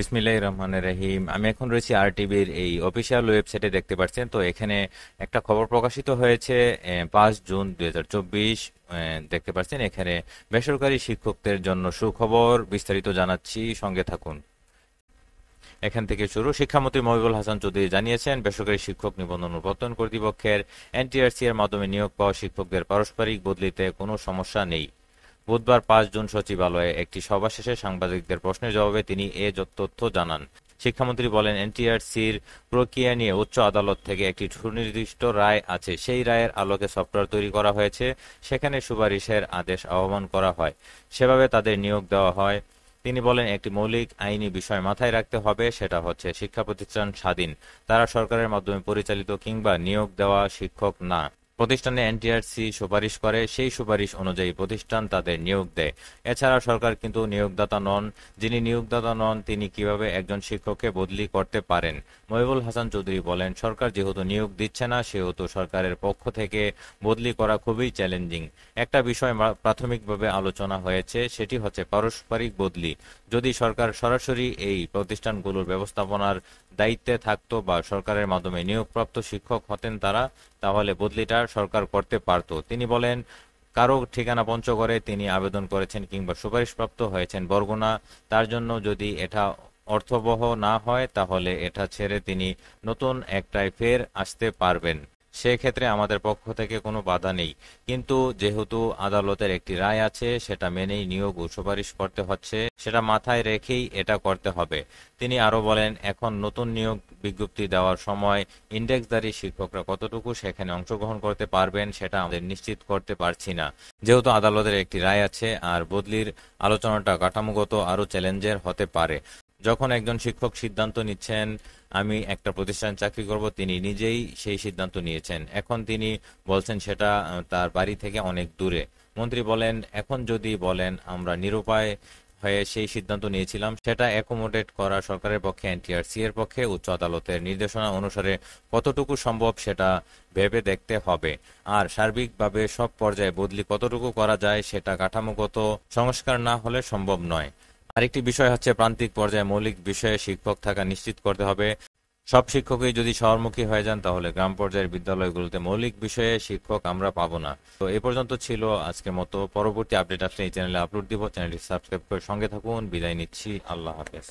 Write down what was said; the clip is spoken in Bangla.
বিসমিল্লাহির রহমানির রহিম। আমি এখন রয়েছি আরটিভির এই অফিসিয়াল ওয়েবসাইটে, দেখতে পাচ্ছেন। তো এখানে একটা খবর প্রকাশিত হয়েছে 5 জুন 2024। দেখতে পাচ্ছেন এখানে বেসরকারি শিক্ষকদের জন্য সুখবর। বিস্তারিত জানাচ্ছি, সঙ্গে থাকুন। এখান থেকে শুরু। শিক্ষামন্ত্রী মহিবুল হাসান চৌধুরী জানিয়েছেন, বেসরকারি শিক্ষক নিবন্ধন ও প্রত্যয়ন কর্তৃপক্ষের এনটিআরসি এর মাধ্যমে নিয়োগ পাওয়া শিক্ষকদের পারস্পরিক বদলিতে কোনো সমস্যা নেই। বুধবার 5 জুন সচিবালয়ে একটি সভা শেষে সাংবাদিকদের প্রশ্নের জবাবে তিনি এ তথ্য জানান। শিক্ষামন্ত্রী বলেন, এনটিআরসির প্রক্রিয়া নিয়ে উচ্চ আদালত থেকে একটি সুনির্দিষ্ট রায় আছে। সেই রায়ের আলোকে সফটওয়্যার তৈরি করা হয়েছে। সেখানে সুপারিশের আদেশ আহ্বান করা হয়, সেভাবে তাদের নিয়োগ দেওয়া হয়। তিনি বলেন, একটি মৌলিক আইনি বিষয় মাথায় রাখতে হবে, সেটা হচ্ছে শিক্ষা প্রতিষ্ঠান স্বাধীন। তারা সরকারের মাধ্যমে পরিচালিত কিংবা নিয়োগ দেওয়া শিক্ষক না। প্রতিষ্ঠানে এনটিআরসি সুপারিশ করে, সেই সুপারিশ অনুযায়ী প্রতিষ্ঠান তাদের নিয়োগ দেয়। এছাড়া সরকার কিন্তু নিয়োগদাতা নন। যিনি নিয়োগদাতা নন, তিনি কিভাবে একজন শিক্ষককে বদলি করতে পারেন? মহিবুল হাসান চৌধুরী বলেন, সরকার যেহেতু নিয়োগ দিচ্ছে না, সেহেতু সরকারের পক্ষ থেকে বদলি করা খুবই চ্যালেঞ্জিং। একটা বিষয় প্রাথমিকভাবে আলোচনা হয়েছে, সেটি হচ্ছে পারস্পরিক বদলি। যদি সরকার সরাসরি এই প্রতিষ্ঠানগুলোর ব্যবস্থাপনার দায়িত্বে থাকতো বা সরকারের মাধ্যমে নিয়োগপ্রাপ্ত শিক্ষক হতেন তারা, তাহলে বদলিটা সরকার করতে পারত। তিনি বলেন, কারো ঠিকানা পঞ্চগড়ে, তিনি আবেদন করেছেন কিংবা সুপারিশপ্রাপ্ত হয়েছেন বরগুনা। তার জন্য যদি এটা অর্থবহ না হয়, তাহলে এটা ছেড়ে তিনি নতুন একটায় ফের আসতে পারবেন। সেক্ষেত্রে আমাদের পক্ষ থেকে কোনো বাধা নেই। কিন্তু যেহেতু আদালতের একটি রায় আছে, সেটা মেনেই নিয়োগ ও সুপারিশ করতে হচ্ছে, সেটা মাথায় রেখেই এটা করতে হবে। তিনি আরো বলেন, এখন নতুন নিয়োগ বিজ্ঞপ্তি দেওয়ার সময় ইন্ডেক্সধারী শিক্ষকরা কতটুকু সেখানে অংশগ্রহণ করতে পারবেন, সেটা আমাদের নিশ্চিত করতে পারছি না। যেহেতু আদালতের একটি রায় আছে, আর বদলির আলোচনাটা কাঠামোগত আরো চ্যালেঞ্জের হতে পারে। যখন একজন শিক্ষক সিদ্ধান্ত নিচ্ছেন আমি একটা প্রতিষ্ঠানে চাকরি করব, তিনি নিজেই সেই সিদ্ধান্ত নিয়েছেন। এখন তিনি বলছেন সেটা তার বাড়ি থেকে অনেক দূরে। মন্ত্রী বলেন, এখন যদি বলেন আমরা নিরুপায় হয়ে সেই সিদ্ধান্ত নিয়েছিলাম, সেটা অ্যাকোমোডেট করা সরকারের পক্ষে, এনটিআরসি এর পক্ষে উচ্চ আদালতের নির্দেশনা অনুসারে কতটুকু সম্ভব সেটা ভেবে দেখতে হবে। আর সার্বিকভাবে সব পর্যায়ে বদলি কতটুকু করা যায়, সেটা কাঠামোগত সংস্কার না হলে সম্ভব নয়। আরেকটি বিষয় হচ্ছে, প্রান্তিক পর্যায়ে মৌলিক বিষয়ে শিক্ষক থাকা নিশ্চিত করতে হবে। সব শিক্ষকই যদি শহরমুখী হয়ে যান, তাহলে গ্রাম পর্যায়ের বিদ্যালয়গুলোতে মৌলিক বিষয়ে শিক্ষক আমরা পাবো না। তো এ পর্যন্ত ছিল আজকের মতো। পরবর্তী আপডেট আসলে এই চ্যানেলে আপলোড দিব। চ্যানেলটি সাবস্ক্রাইব করে সঙ্গে থাকুন। বিদায় নিচ্ছি। আল্লাহ হাফেজ।